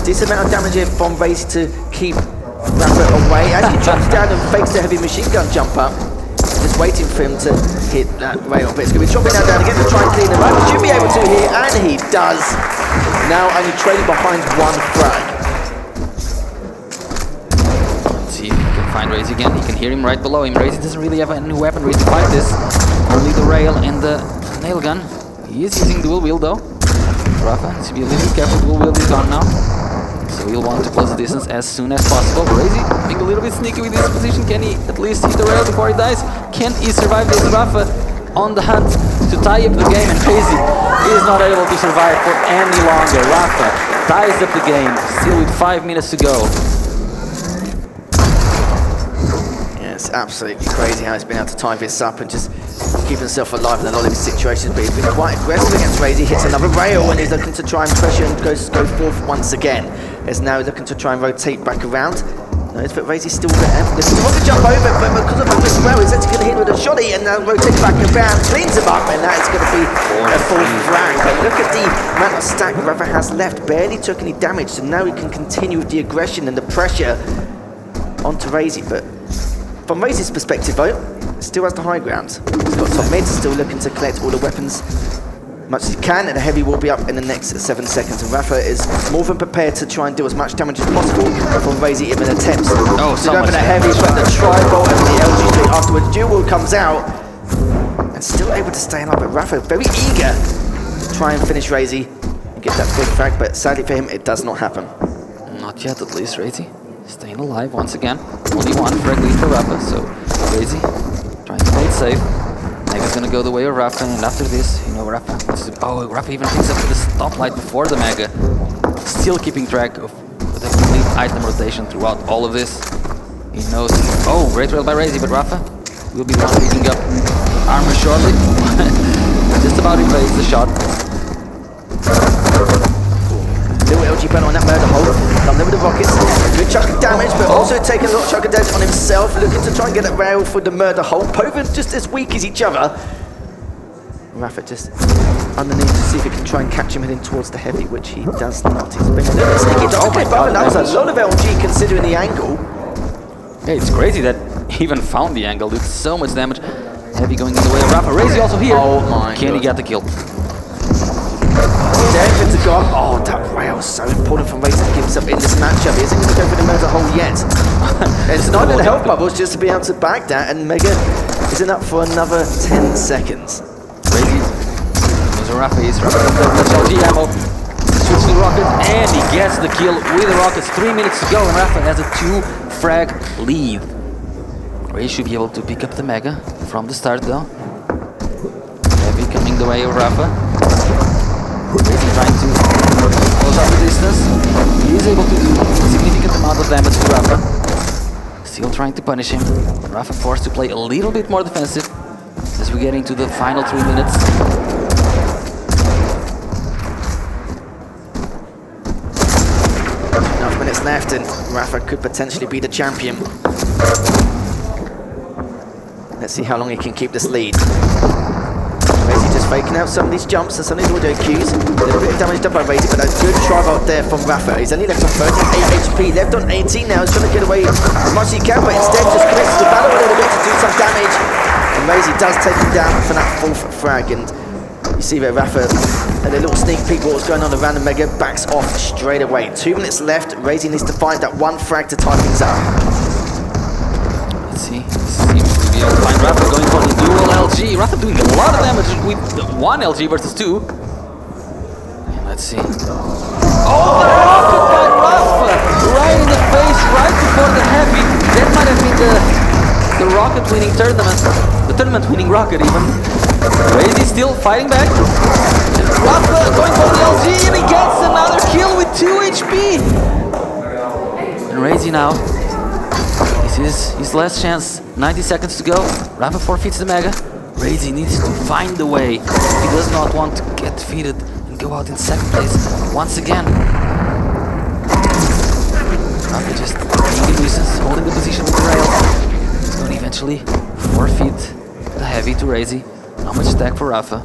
Decent amount of damage here from RAISY to keep RAPHA away. As he drops down and fakes the heavy machine gun jump up. Just waiting for him to hit that rail. But it's going to be dropping down again to try and clean the rail. Should be able to here, and he does. Now only trailing behind 1 frag. See if he can find RAISY again. He can hear him right below him. RAISY doesn't really have any weaponry to fight this. Only the rail and the nail gun. He is using dual wield though. RAPHA needs to be a little bit careful. Dual wield is gone now. So he'll want to close the distance as soon as possible. RAISY being a little bit sneaky with this position. Can he at least hit the rail before he dies? Can he survive this? RAPHA on the hunt to tie up the game, and RAISY is not able to survive for any longer. RAPHA ties up the game, still with 5 minutes to go. It's absolutely crazy how he's been able to tie this up and just keep himself alive in a lot of these situations, but he's been quite aggressive against RAISY. Hits another rail and he's looking to try and pressure and go forth once again. Is now looking to try and rotate back around. Notice that RAISY's still there. He wants to jump over, but because of this rail, he's actually going to hit with a shotty and now rotate back around, cleans him up, and that is going to be a full frag. But look at the amount of stack RAPHA has left. Barely took any damage, so now he can continue with the aggression and the pressure onto RAISY. But from RAISY's perspective though, still has the high ground. He's got top mid, still looking to collect all the weapons much as he can, and the heavy will be up in the next 7 seconds. And RAPHA is more than prepared to try and do as much damage as possible from RAISY even attempts to go for the heavy, but the tri-bolt and the LG straight afterwards. Dual comes out and still able to stay alive, but RAPHA very eager to try and finish RAISY and get that 5th frag, but sadly for him it does not happen. Not yet at least. RAISY staying alive once again. Only 1 frag lead for RAPHA, so RAISY trying to play it safe. Mega's gonna go the way of RAPHA, and after this, you know, RAPHA wants to... Oh, RAPHA even picks up the stoplight before the Mega. Still keeping track of the complete item rotation throughout all of this. He knows. Oh, great rail by RAISY, but RAPHA will be the one picking up armor shortly. Just about evades the shot. Little LG pen on that murder hole. Done there with the rockets. A good chunk of damage, but also taking a lot of chunk of damage on himself. Looking to try and get that rail for the murder hole. Both are just as weak as each other. RAPHA just underneath to see if he can try and catch him heading towards the heavy, which he does not. He's been a little bit sneaky. Oh my God, that was a lot of LG considering the angle. Yeah, it's crazy that he even found the angle. Did so much damage. Heavy going in the way of RAPHA. RAISY also here. Oh my Can God. he get the kill? David to go up. Oh, that rail so important for RAISY to keep himself in this matchup. He isn't going to go for the murder hole yet. It's not in the health bubbles just to be able to back that, and Mega isn't up for another 10 seconds. RAISY knows where RAPHA is. RAPHA doesn't touch LG ammo. Shoots the rocket, and he gets the kill with the rockets. 3 minutes to go, and RAPHA has a 2-frag lead. RAISY should be able to pick up the Mega from the start, though. Heavy coming the way of RAPHA. RAISY trying to close out the distance. He is able to do a significant amount of damage to RAPHA. Still trying to punish him. RAPHA forced to play a little bit more defensive as we get into the final 3 minutes. 2.5 minutes left, and RAPHA could potentially be the champion. Let's see how long he can keep this lead. RAISY just faking out some of these jumps and some of these audio cues. A little bit of damage done by RAISY, but a good drive out there from RAPHA. He's only left on 38 HP, left on 18 now. He's trying to get away as much as he can, but instead just commits to the battle a little bit to do some damage. And RAISY does take him down for that 4th frag. And you see that RAPHA had a little sneak peek what was going on around the Mega, backs off straight away. 2 minutes left. RAISY needs to find that 1 frag to tie things up. Let's see. Seems to be able to find RAPHA going for the dual LG. RAPHA doing a lot of damage with 1 LG versus 2. And let's see. Oh, the rocket by RAPHA! Right in the face, right before the heavy. That might have been the rocket winning tournament. The tournament winning rocket even. RAISY still fighting back. And RAPHA going for the LG, and he gets another kill with 2 HP. And RAISY now. This is his last chance. 90 seconds to go. RAPHA forfeits the Mega. RAISY needs to find the way. He does not want to get defeated and go out in 2nd place once again. RAPHA just being a nuisance, holding the position with the rail. He's going to eventually forfeit the heavy to RAISY. Not much stack for RAPHA.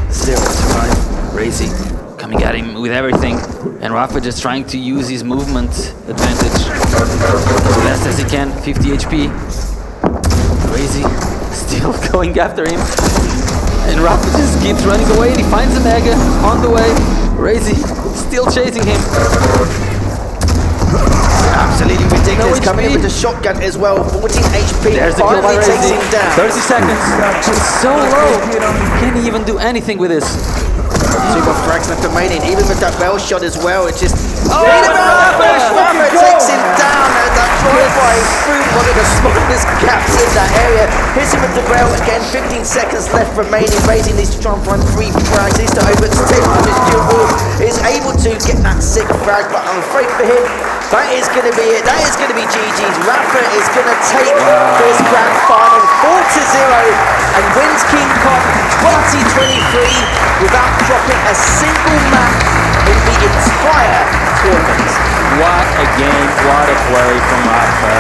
0-5. RAISY coming at him with everything, and RAPHA just trying to use his movement advantage as best as he can. 50 HP. RAISY still going after him, and RAPHA just keeps running away, and he finds the Mega on the way. RAISY still chasing him. Absolutely ridiculous. Coming in with the shotgun as well. 14 HP. There's the kill by Finally takes RAISY. him down. 30 seconds. It's so low. Can he even do anything with this? 2 more frags left remaining, even with that bell shot as well. It's just. Oh, RAPHA takes him down, and that drive-by through one of the smallest gaps in that area. Hits him with the rail again. 15 seconds left remaining. RAISY needs to try and find 3 frags. Needs to overtake from his dual wall. Is able to get that 6th frag, but I'm afraid for him, that is going to be it. That is going to be GG's. RAPHA is going to take this grand final 4-0 and wins KeenCon 2023 without dropping a single map in the entire tournament. What a game, what a play from RAPHA.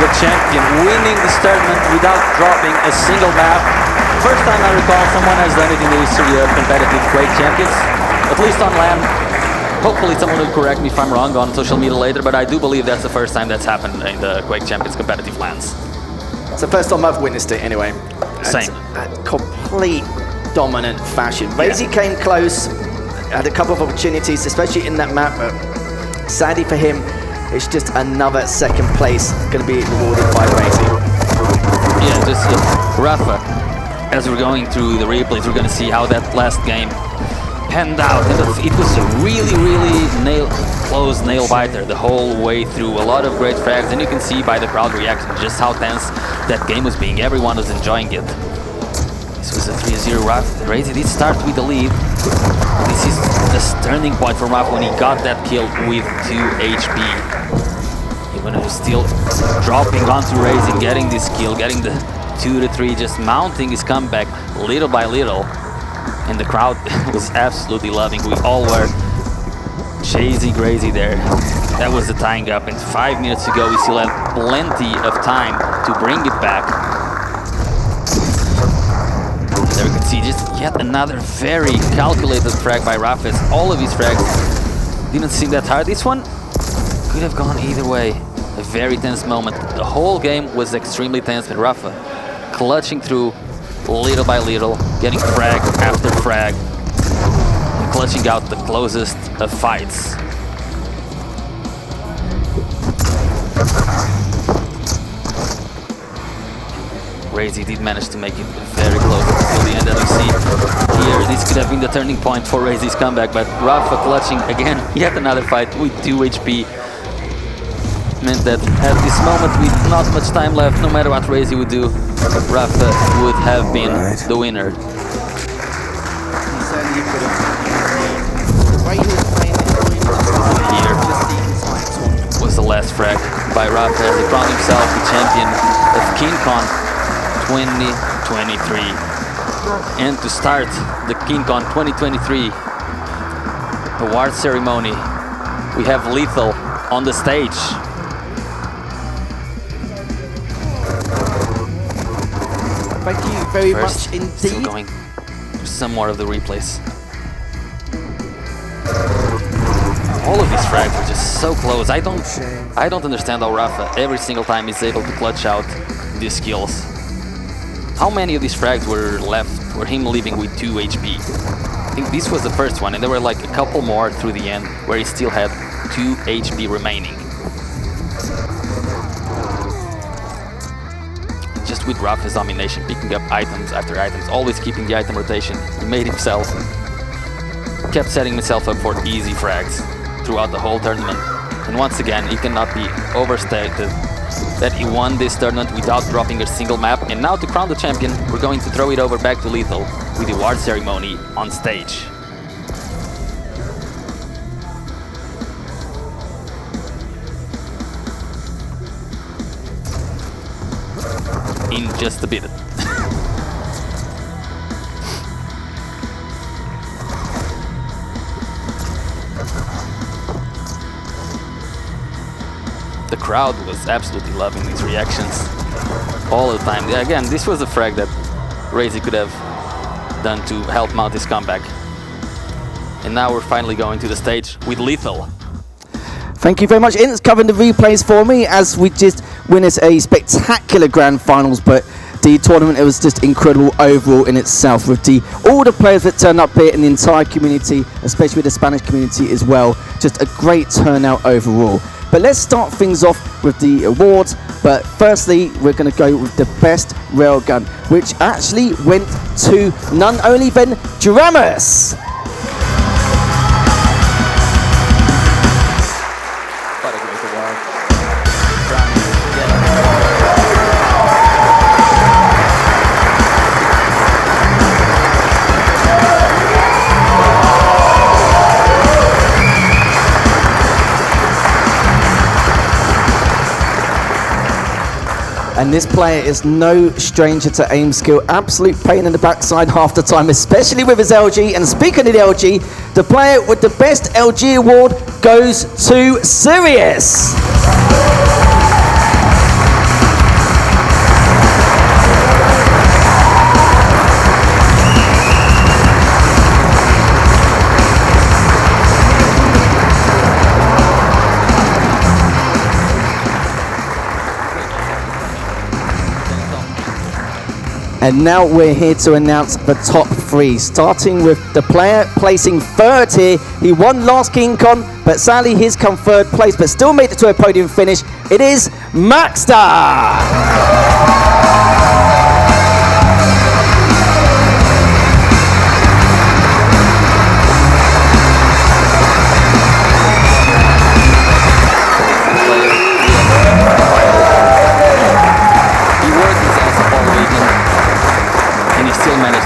The champion winning this tournament without dropping a single map. First time I recall someone has done it in the history of competitive Quake Champions, at least on LAN. Hopefully someone will correct me if I'm wrong on social media later, but I do believe that's the first time that's happened in the Quake Champions competitive LANs. It's the first time I've witnessed it anyway. Same. A complete dominant fashion. RAISY came close, had a couple of opportunities, especially in that map, but sadly for him, it's just another 2nd place going to be rewarded by RAISY. Yeah, just RAPHA. As we're going through the replays, we're going to see how that last game panned out. And it was a really, really close nail-biter the whole way through. A lot of great frags, and you can see by the crowd reaction just how tense that game was being. Everyone was enjoying it. This was a 3-0 RAPHA. RAISY did start with the lead. This is the turning point for RAPHA when he got that kill with 2 HP. Even though still dropping onto RAISY, getting this kill, getting the 2-3, just mounting his comeback little by little. And the crowd was absolutely loving. We all were chasing RAISY there. That was the tying up, and 5 minutes to go. We still have plenty of time to bring it back. There we can see just yet another very calculated frag by RAPHA. All of his frags didn't seem that hard. This one could have gone either way. A very tense moment. The whole game was extremely tense, but RAPHA clutching through little by little, getting frag after frag, and clutching out the closest of fights. RAISY did manage to make it very close until the end, as we see here. This could have been the turning point for RAISY's comeback, but RAPHA clutching again yet another fight with 2 HP. Meant that at this moment, with not much time left, no matter what RAISY would do, RAPHA would have been the winner. Here was the last frag by RAPHA as he crowned himself the champion of KeenCon 2023. And to start the KeenCon 2023 award ceremony, we have Lethal on the stage. Thank you very First, much indeed. Still going for some more of the replays. All of these frags are just so close. I don't understand how RAPHA every single time is able to clutch out these kills. How many of these frags were left, were him leaving with 2 HP? I think this was the first one, and there were like a couple more through the end where he still had 2 HP remaining. Just with RAPHA's domination, picking up items after items, always keeping the item rotation, he made himself, kept setting himself up for easy frags throughout the whole tournament. And once again, it cannot be overstated that he won this tournament without dropping a single map. And now to crown the champion, we're going to throw it over back to Lethal with the award ceremony on stage. In just a bit. The crowd was absolutely loving these reactions all the time. Yeah, again, this was a frag that RAISY could have done to help mount his comeback. And now we're finally going to the stage with Lethal. Thank you very much, Ince, covering the replays for me as we just witnessed a spectacular grand finals, but the tournament, it was just incredible overall in itself with all the players that turned up here and the entire community, especially the Spanish community as well. Just a great turnout overall. But let's start things off with the awards. But firstly, we're going to go with the best railgun, which actually went to none only than Juramus. And this player is no stranger to aim skill. Absolute pain in the backside half the time, especially with his LG. And speaking of the LG, the player with the best LG award goes to Sirius. And now we're here to announce the top 3, starting with the player placing 3rd here. He won last KeenCon, but sadly he's come 3rd place, but still made it to a podium finish. It is Maxter! Still managed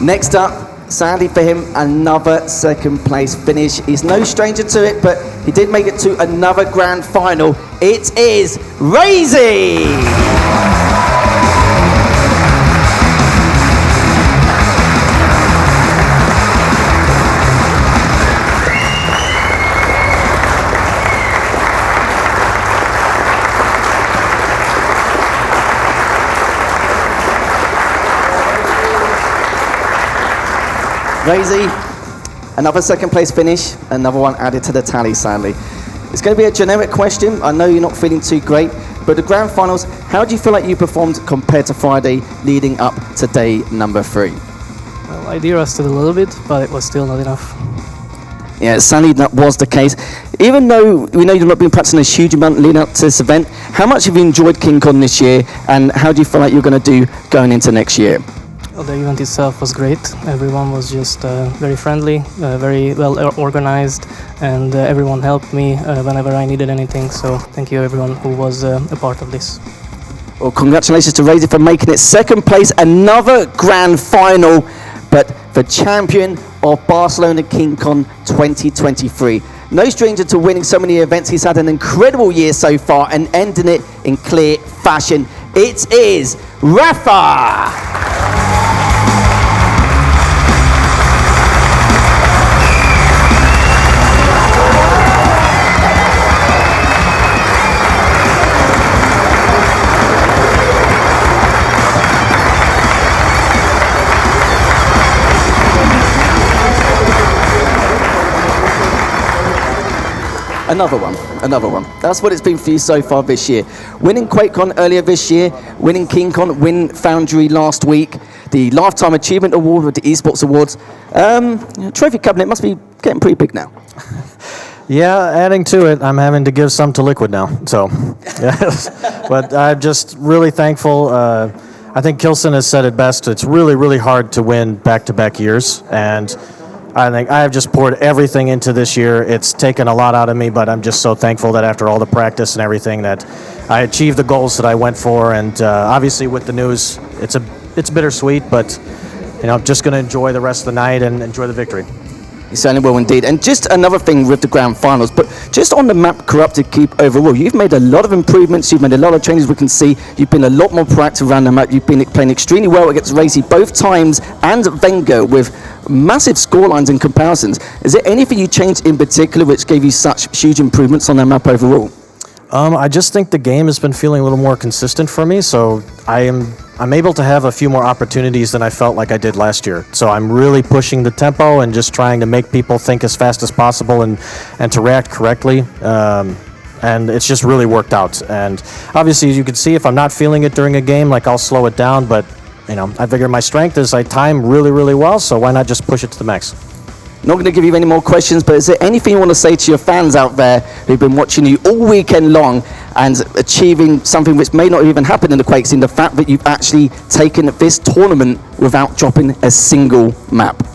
Next up, sadly for him, another second place finish. He's no stranger to it, but he did make it to another grand final. It is RAISY! RAISY, another second place finish, another one added to the tally, sadly. It's going to be a generic question. I know you're not feeling too great, but the grand finals, how do you feel like you performed compared to Friday leading up to day number 3? Well, I de-rusted a little bit, but it was still not enough. Yeah, sadly that was the case. Even though we know you've not been practicing a huge amount leading up to this event, how much have you enjoyed KeenCon this year, and how do you feel like you're going to do going into next year? Well, the event itself was great. Everyone was just very friendly, very well organized, and everyone helped me whenever I needed anything. So thank you everyone who was a part of this. Well, congratulations to RAISY for making it second place, another grand final, but the champion of Barcelona KeenCon 2023. No stranger to winning so many events. He's had an incredible year so far and ending it in clear fashion. It is RAPHA! Another one. That's what it's been for you so far this year. Winning QuakeCon earlier this year, winning KeenCon, win Foundry last week, the Lifetime Achievement Award with the eSports Awards. Trophy cabinet must be getting pretty big now. Yeah, adding to it, I'm having to give some to Liquid now. So, yes. But I'm just really thankful. I think Kilson has said it best. It's really, really hard to win back-to-back years. And I think I have just poured everything into this year. It's taken a lot out of me, but I'm just so thankful that after all the practice and everything that I achieved the goals that I went for. And obviously with the news, it's bittersweet, but I'm just going to enjoy the rest of the night and enjoy the victory. You certainly will indeed. And just another thing with the grand finals, but just on the map Corrupted Keep overall, you've made a lot of improvements, you've made a lot of changes we can see, you've been a lot more proactive around the map, you've been playing extremely well against RAISY both times and Wenger with massive scorelines and comparisons. Is there anything you changed in particular which gave you such huge improvements on that map overall? I just think the game has been feeling a little more consistent for me, so I'm able to have a few more opportunities than I felt like I did last year. So I'm really pushing the tempo and just trying to make people think as fast as possible and to react correctly. And it's just really worked out. And obviously, as you can see, if I'm not feeling it during a game, like I'll slow it down. But I figure my strength is I time really, really well. So why not just push it to the max? Not going to give you any more questions, but is there anything you want to say to your fans out there who've been watching you all weekend long and achieving something which may not even happen in the Quake scene, the fact that you've actually taken this tournament without dropping a single map?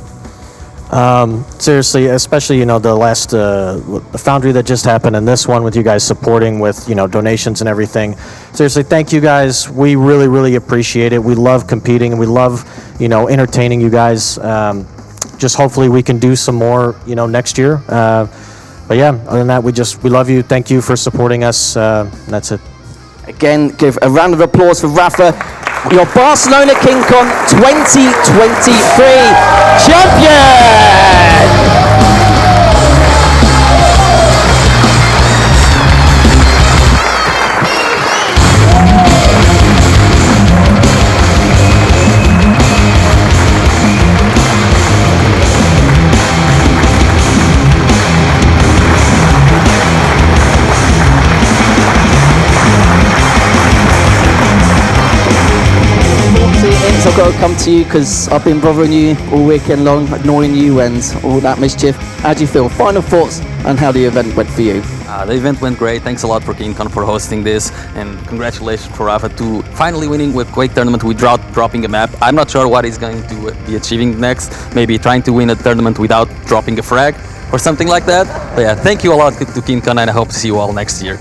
Seriously, especially, the last the Foundry that just happened and this one with you guys supporting with, donations and everything. Seriously, thank you guys. We really, really appreciate it. We love competing and we love, entertaining you guys. Just hopefully we can do some more, next year. But yeah, other than that, we love you. Thank you for supporting us. That's it. Again, give a round of applause for RAPHA, your Barcelona KeenCon 2023 champion! I've got to come to you because I've been bothering you all weekend long, annoying you and all that mischief. How do you feel? Final thoughts on how the event went for you? The event went great. Thanks a lot for KeenCon for hosting this, and congratulations for RAPHA to finally winning with Quake tournament without dropping a map. I'm not sure what he's going to be achieving next. Maybe trying to win a tournament without dropping a frag or something like that. But yeah, thank you a lot to KeenCon, and I hope to see you all next year.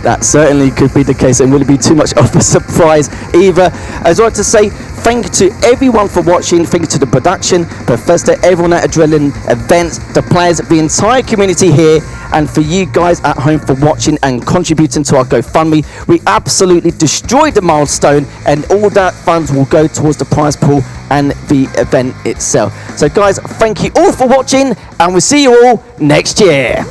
That certainly could be the case, and will it be too much of a surprise either? As I like to say, thank you to everyone for watching. Thank you to the production, Bethesda, everyone at Adrenaline Events, the players, the entire community here, and for you guys at home for watching and contributing to our GoFundMe. We absolutely destroyed the milestone, and all that funds will go towards the prize pool and the event itself. So guys, thank you all for watching, and we'll see you all next year.